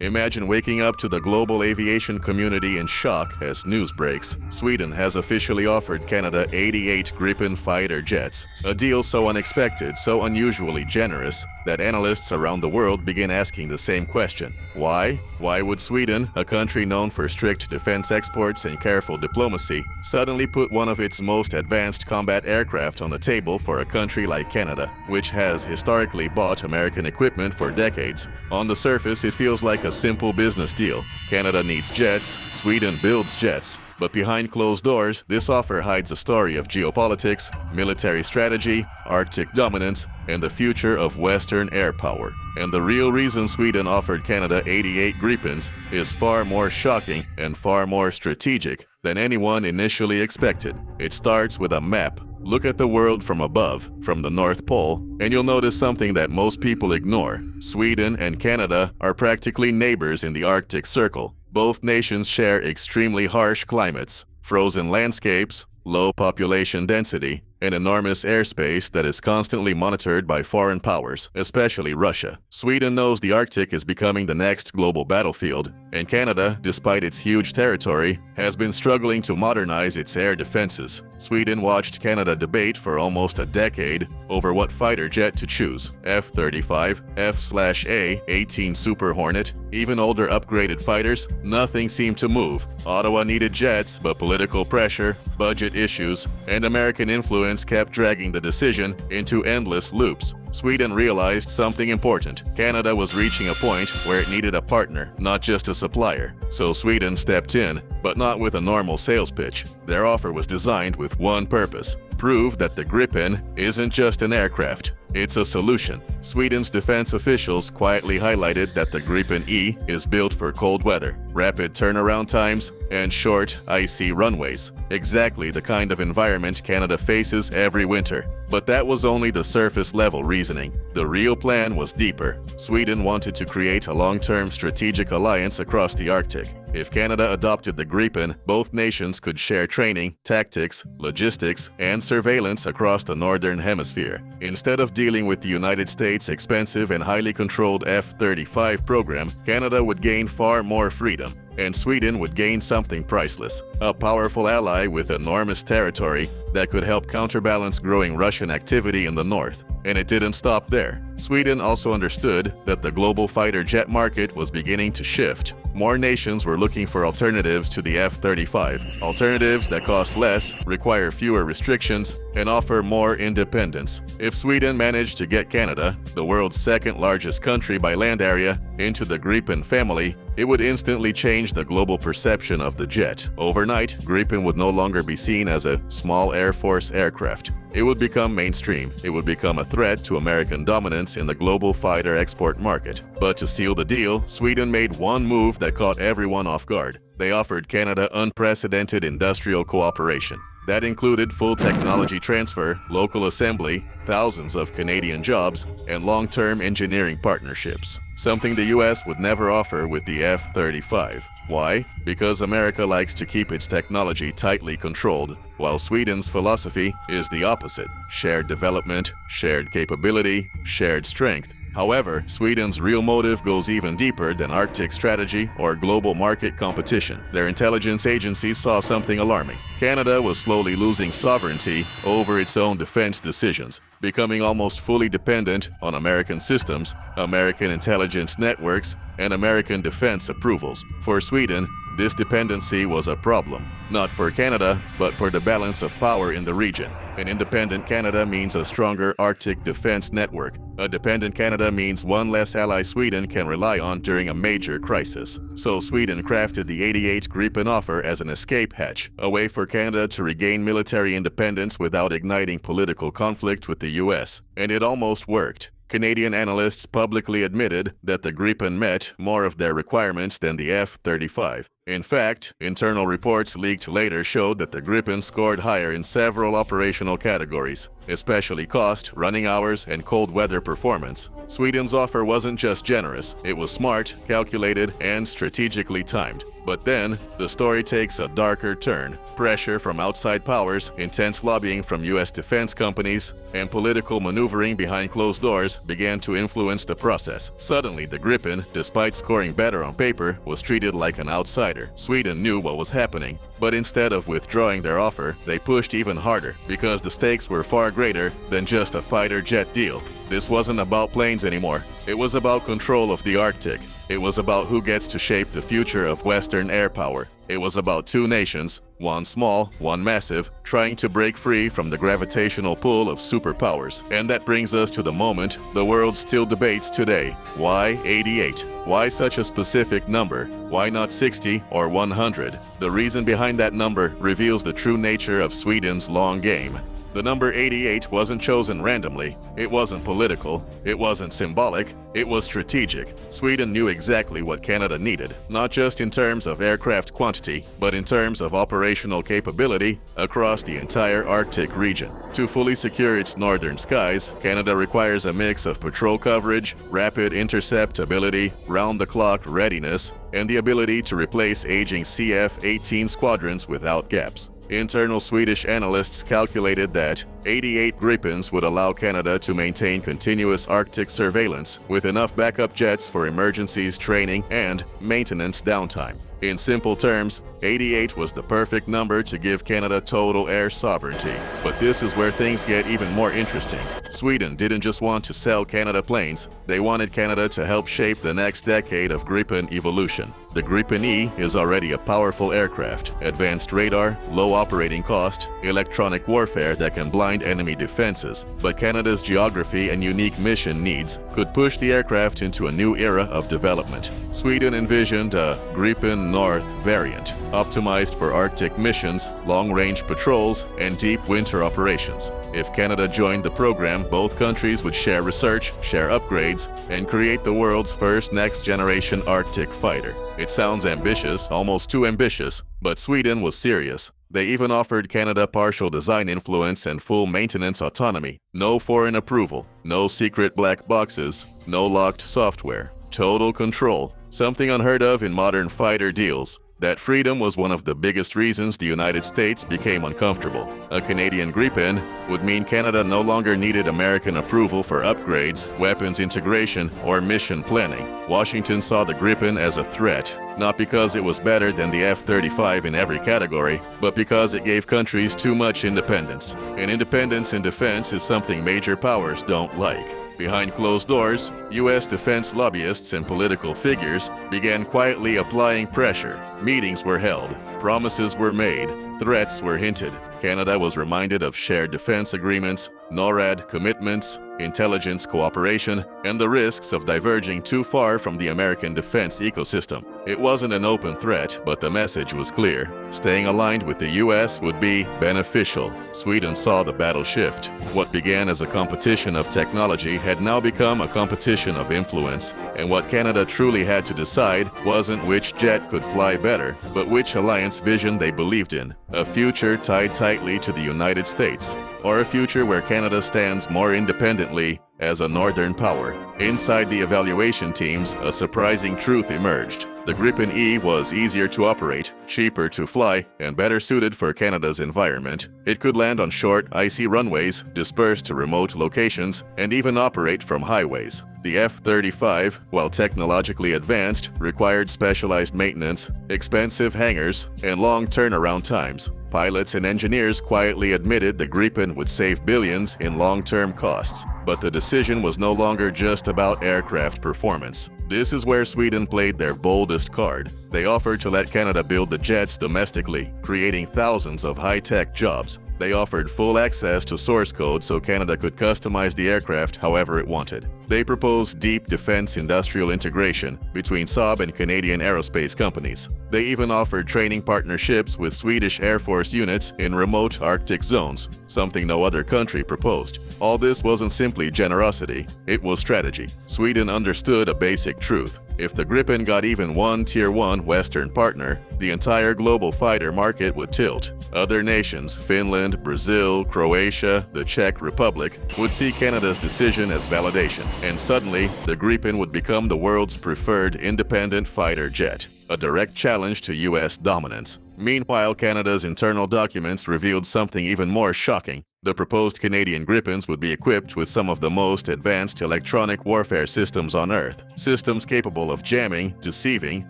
Imagine waking up to the global aviation community in shock as news breaks. Sweden has officially offered Canada 88 Gripen fighter jets, a deal so unexpected, so unusually generous, that analysts around the world begin asking the same question. Why? Why would Sweden, a country known for strict defense exports and careful diplomacy, suddenly put one of its most advanced combat aircraft on the table for a country like Canada, which has historically bought American equipment for decades? On the surface, it feels like a simple business deal. Canada needs jets, Sweden builds jets. But behind closed doors, this offer hides a story of geopolitics, military strategy, Arctic dominance, and the future of Western air power. And the real reason Sweden offered Canada 88 Gripens is far more shocking and far more strategic than anyone initially expected. It starts with a map. Look at the world from above, from the North Pole, and you'll notice something that most people ignore. Sweden and Canada are practically neighbors in the Arctic Circle. Both nations share extremely harsh climates, frozen landscapes, low population density, and enormous airspace that is constantly monitored by foreign powers, especially Russia. Sweden knows the Arctic is becoming the next global battlefield, and Canada, despite its huge territory, has been struggling to modernize its air defenses. Sweden watched Canada debate for almost a decade over what fighter jet to choose: F-35, F/A, 18 Super Hornet, even older upgraded fighters. Nothing seemed to move. Ottawa needed jets, but political pressure, budget issues, and American influence kept dragging the decision into endless loops. Sweden realized something important. Canada was reaching a point where it needed a partner, not just a supplier. So Sweden stepped in, but not with a normal sales pitch. Their offer was designed with one purpose: prove that the Gripen isn't just an aircraft, it's a solution. Sweden's defense officials quietly highlighted that the Gripen E is built for cold weather, rapid turnaround times, and short, icy runways. Exactly the kind of environment Canada faces every winter. But that was only the surface-level reasoning. The real plan was deeper. Sweden wanted to create a long-term strategic alliance across the Arctic. If Canada adopted the Gripen, both nations could share training, tactics, logistics, and surveillance across the Northern Hemisphere. Instead of dealing with the United States' expensive and highly controlled F-35 program, Canada would gain far more freedom. And Sweden would gain something priceless: a powerful ally with enormous territory that could help counterbalance growing Russian activity in the north. And it didn't stop there. Sweden also understood that the global fighter jet market was beginning to shift. More nations were looking for alternatives to the F-35, alternatives that cost less, require fewer restrictions, and offer more independence. If Sweden managed to get Canada, the world's second largest country by land area, into the Gripen family, it would instantly change the global perception of the jet. Overnight, Gripen would no longer be seen as a small Air Force aircraft. It would become mainstream. It would become a threat to American dominance in the global fighter export market. But to seal the deal, Sweden made one move that caught everyone off guard. They offered Canada unprecedented industrial cooperation. That included full technology transfer, local assembly, thousands of Canadian jobs, and long-term engineering partnerships. Something the US would never offer with the F-35. Why? Because America likes to keep its technology tightly controlled, while Sweden's philosophy is the opposite: shared development, shared capability, shared strength. However, Sweden's real motive goes even deeper than Arctic strategy or global market competition. Their intelligence agencies saw something alarming. Canada was slowly losing sovereignty over its own defense decisions, becoming almost fully dependent on American systems, American intelligence networks, and American defense approvals. For Sweden, this dependency was a problem, not for Canada, but for the balance of power in the region. An independent Canada means a stronger Arctic defense network. A dependent Canada means one less ally Sweden can rely on during a major crisis. So Sweden crafted the 88 Gripen offer as an escape hatch, a way for Canada to regain military independence without igniting political conflict with the US. And it almost worked. Canadian analysts publicly admitted that the Gripen met more of their requirements than the F-35. In fact, internal reports leaked later showed that the Gripen scored higher in several operational categories, especially cost, running hours, and cold weather performance. Sweden's offer wasn't just generous, it was smart, calculated, and strategically timed. But then, the story takes a darker turn. Pressure from outside powers, intense lobbying from US defense companies, and political maneuvering behind closed doors began to influence the process. Suddenly, the Gripen, despite scoring better on paper, was treated like an outsider. Sweden knew what was happening, but instead of withdrawing their offer, they pushed even harder because the stakes were far greater than just a fighter jet deal. This wasn't about planes anymore. It was about control of the Arctic. It was about who gets to shape the future of Western air power. It was about two nations, one small, one massive, trying to break free from the gravitational pull of superpowers. And that brings us to the moment the world still debates today. Why 88? Why such a specific number? Why not 60 or 100? The reason behind that number reveals the true nature of Sweden's long game. The number 88 wasn't chosen randomly, it wasn't political, it wasn't symbolic, it was strategic. Sweden knew exactly what Canada needed, not just in terms of aircraft quantity, but in terms of operational capability across the entire Arctic region. To fully secure its northern skies, Canada requires a mix of patrol coverage, rapid intercept ability, round-the-clock readiness, and the ability to replace aging CF-18 squadrons without gaps. Internal Swedish analysts calculated that 88 Gripens would allow Canada to maintain continuous Arctic surveillance with enough backup jets for emergencies, training, and maintenance downtime. In simple terms, 88 was the perfect number to give Canada total air sovereignty. But this is where things get even more interesting. Sweden didn't just want to sell Canada planes, they wanted Canada to help shape the next decade of Gripen evolution. The Gripen E is already a powerful aircraft, advanced radar, low operating cost, electronic warfare that can blind enemy defenses. But Canada's geography and unique mission needs could push the aircraft into a new era of development. Sweden envisioned a Gripen North variant, optimized for Arctic missions, long-range patrols, and deep winter operations. If Canada joined the program, both countries would share research, share upgrades, and create the world's first next-generation Arctic fighter. It sounds ambitious, almost too ambitious, but Sweden was serious. They even offered Canada partial design influence and full maintenance autonomy. No foreign approval, no secret black boxes, no locked software. Total control, something unheard of in modern fighter deals. That freedom was one of the biggest reasons the United States became uncomfortable. A Canadian Gripen would mean Canada no longer needed American approval for upgrades, weapons integration, or mission planning. Washington saw the Gripen as a threat, not because it was better than the F-35 in every category, but because it gave countries too much independence. And independence in defense is something major powers don't like. Behind closed doors, U.S. defense lobbyists and political figures began quietly applying pressure. Meetings were held, promises were made, threats were hinted. Canada was reminded of shared defense agreements, NORAD commitments, intelligence cooperation, and the risks of diverging too far from the American defense ecosystem. It wasn't an open threat, but the message was clear. Staying aligned with the US would be beneficial. Sweden saw the battle shift. What began as a competition of technology had now become a competition of influence. And what Canada truly had to decide wasn't which jet could fly better, but which alliance vision they believed in. A future tied tightly to the United States, or a future where Canada stands more independently as a northern power. Inside the evaluation teams, a surprising truth emerged. The Gripen E was easier to operate, cheaper to fly, and better suited for Canada's environment. It could land on short, icy runways, disperse to remote locations, and even operate from highways. The F-35, while technologically advanced, required specialized maintenance, expensive hangars, and long turnaround times. Pilots and engineers quietly admitted the Gripen would save billions in long-term costs. But the decision was no longer just about aircraft performance. This is where Sweden played their boldest card. They offered to let Canada build the jets domestically, creating thousands of high-tech jobs. They offered full access to source code so Canada could customize the aircraft however it wanted. They proposed deep defense industrial integration between Saab and Canadian aerospace companies. They even offered training partnerships with Swedish Air Force units in remote Arctic zones, something no other country proposed. All this wasn't simply generosity, it was strategy. Sweden understood a basic truth. If the Gripen got even one Tier 1 Western partner, the entire global fighter market would tilt. Other nations, Finland, Brazil, Croatia, the Czech Republic, would see Canada's decision as validation, and suddenly, the Gripen would become the world's preferred independent fighter jet, a direct challenge to US dominance. Meanwhile, Canada's internal documents revealed something even more shocking. The proposed Canadian Gripens would be equipped with some of the most advanced electronic warfare systems on Earth, systems capable of jamming, deceiving,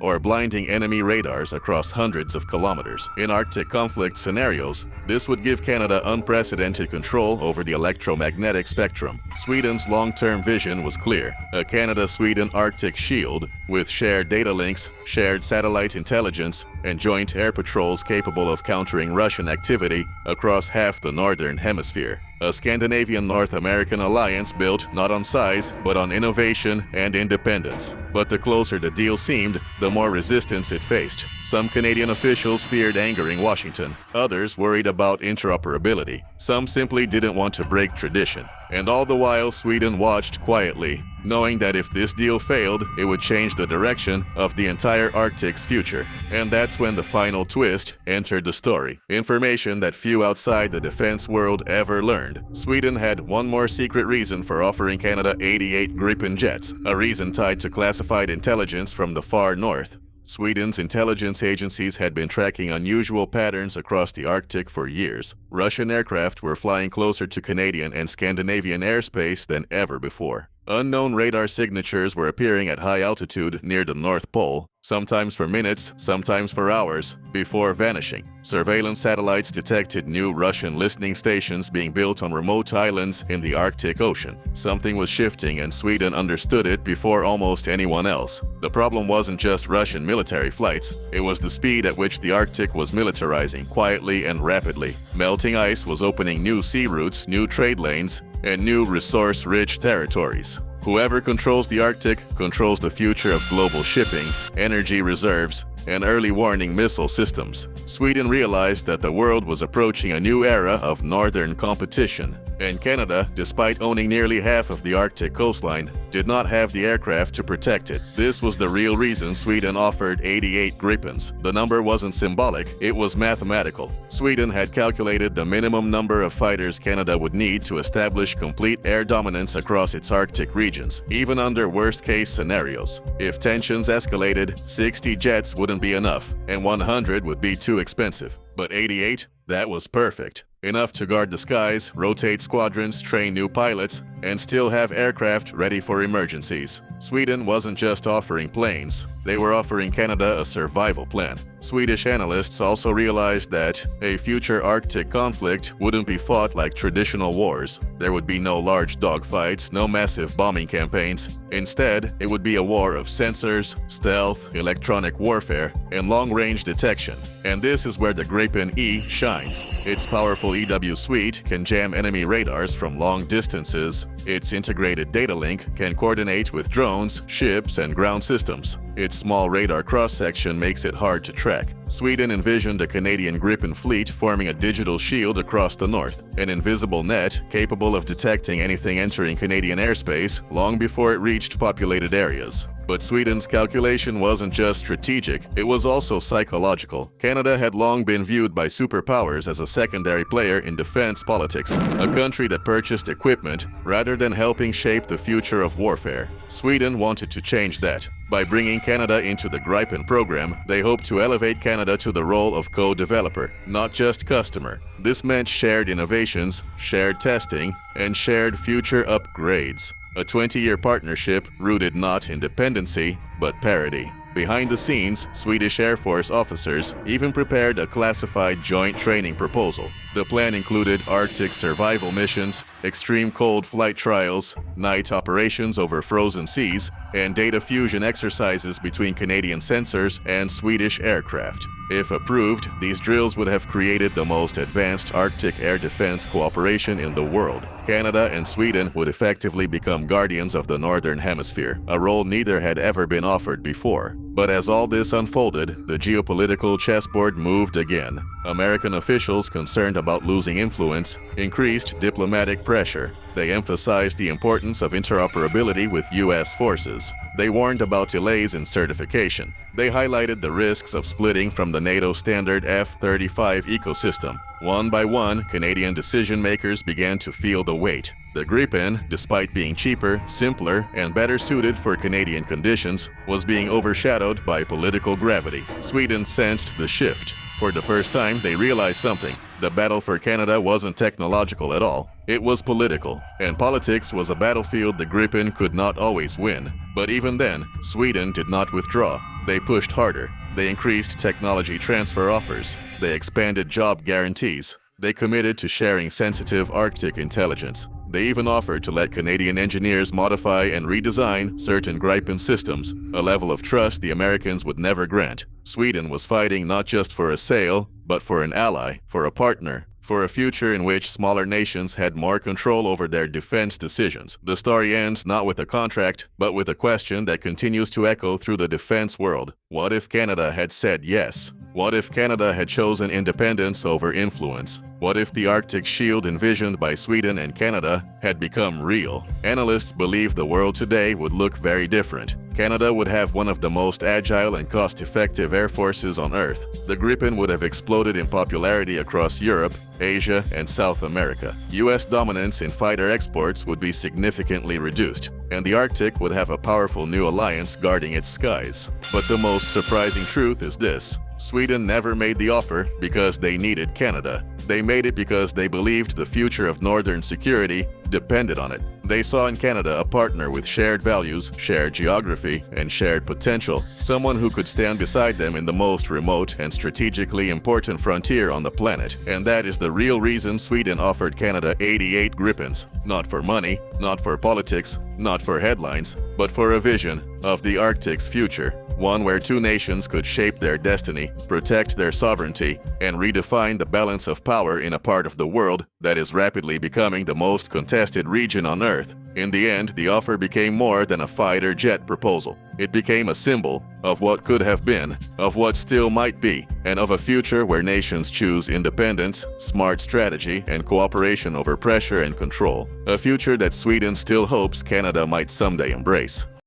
or blinding enemy radars across hundreds of kilometers. In Arctic conflict scenarios, this would give Canada unprecedented control over the electromagnetic spectrum. Sweden's long-term vision was clear: a Canada-Sweden Arctic shield with shared data links, shared satellite intelligence, and joint air patrols capable of countering Russian activity across half the northern hemisphere. A Scandinavian-North American alliance built not on size, but on innovation and independence. But the closer the deal seemed, the more resistance it faced. Some Canadian officials feared angering Washington. Others worried about interoperability. Some simply didn't want to break tradition. And all the while, Sweden watched quietly, knowing that if this deal failed, it would change the direction of the entire Arctic's future. And that's when the final twist entered the story. Information that few outside the defense world ever learned. Sweden had one more secret reason for offering Canada 88 Gripen jets, a reason tied to classified intelligence from the far north. Sweden's intelligence agencies had been tracking unusual patterns across the Arctic for years. Russian aircraft were flying closer to Canadian and Scandinavian airspace than ever before. Unknown radar signatures were appearing at high altitude near the North Pole, sometimes for minutes, sometimes for hours, before vanishing. Surveillance satellites detected new Russian listening stations being built on remote islands in the Arctic Ocean. Something was shifting, and Sweden understood it before almost anyone else. The problem wasn't just Russian military flights, it was the speed at which the Arctic was militarizing quietly and rapidly. Melting ice was opening new sea routes, new trade lanes, and new resource-rich territories. Whoever controls the Arctic controls the future of global shipping, energy reserves, and early warning missile systems. Sweden realized that the world was approaching a new era of northern competition, and Canada, despite owning nearly half of the Arctic coastline, did not have the aircraft to protect it. This was the real reason Sweden offered 88 Gripens. The number wasn't symbolic, it was mathematical. Sweden had calculated the minimum number of fighters Canada would need to establish complete air dominance across its Arctic regions, even under worst-case scenarios. If tensions escalated, 60 jets wouldn't be enough, and 100 would be too expensive. But 88? That was perfect. Enough to guard the skies, rotate squadrons, train new pilots, and still have aircraft ready for emergencies. Sweden wasn't just offering planes, they were offering Canada a survival plan. Swedish analysts also realized that a future Arctic conflict wouldn't be fought like traditional wars. There would be no large dogfights, no massive bombing campaigns. Instead, it would be a war of sensors, stealth, electronic warfare, and long-range detection. And this is where the Gripen E shines. Its powerful EW suite can jam enemy radars from long distances. Its integrated data link can coordinate with drones, ships, and ground systems. Its small radar cross-section makes it hard to track. Sweden envisioned a Canadian Gripen fleet forming a digital shield across the north, an invisible net capable of detecting anything entering Canadian airspace long before it reached populated areas. But Sweden's calculation wasn't just strategic, it was also psychological. Canada had long been viewed by superpowers as a secondary player in defense politics, a country that purchased equipment rather than helping shape the future of warfare. Sweden wanted to change that. By bringing Canada into the Gripen program, they hoped to elevate Canada to the role of co-developer, not just customer. This meant shared innovations, shared testing, and shared future upgrades. A 20-year partnership rooted not in dependency, but parity. Behind the scenes, Swedish Air Force officers even prepared a classified joint training proposal. The plan included Arctic survival missions, extreme cold flight trials, night operations over frozen seas, and data fusion exercises between Canadian sensors and Swedish aircraft. If approved, these drills would have created the most advanced Arctic air defense cooperation in the world. Canada and Sweden would effectively become guardians of the Northern Hemisphere, a role neither had ever been offered before. But as all this unfolded, the geopolitical chessboard moved again. American officials, concerned about losing influence, increased diplomatic pressure. They emphasized the importance of interoperability with U.S. forces. They warned about delays in certification. They highlighted the risks of splitting from the NATO standard F-35 ecosystem. One by one, Canadian decision-makers began to feel the weight. The Gripen, despite being cheaper, simpler, and better suited for Canadian conditions, was being overshadowed by political gravity. Sweden sensed the shift. For the first time, they realized something. The battle for Canada wasn't technological at all. It was political, and politics was a battlefield the Gripen could not always win. But even then, Sweden did not withdraw. They pushed harder. They increased technology transfer offers. They expanded job guarantees. They committed to sharing sensitive Arctic intelligence. They even offered to let Canadian engineers modify and redesign certain Gripen systems, a level of trust the Americans would never grant. Sweden was fighting not just for a sale, but for an ally, for a partner, for a future in which smaller nations had more control over their defense decisions. The story ends not with a contract, but with a question that continues to echo through the defense world. What if Canada had said yes? What if Canada had chosen independence over influence? What if the Arctic Shield envisioned by Sweden and Canada had become real? Analysts believe the world today would look very different. Canada would have one of the most agile and cost-effective air forces on Earth. The Gripen would have exploded in popularity across Europe, Asia, and South America. US dominance in fighter exports would be significantly reduced, and the Arctic would have a powerful new alliance guarding its skies. But the most surprising truth is this: Sweden never made the offer because they needed Canada. They made it because they believed the future of northern security depended on it. They saw in Canada a partner with shared values, shared geography, and shared potential, someone who could stand beside them in the most remote and strategically important frontier on the planet. And that is the real reason Sweden offered Canada 88 Gripens. Not for money, not for politics, not for headlines, but for a vision of the Arctic's future. One where two nations could shape their destiny, protect their sovereignty, and redefine the balance of power in a part of the world that is rapidly becoming the most contested region on Earth. In the end, the offer became more than a fighter jet proposal. It became a symbol of what could have been, of what still might be, and of a future where nations choose independence, smart strategy, and cooperation over pressure and control. A future that Sweden still hopes Canada might someday embrace.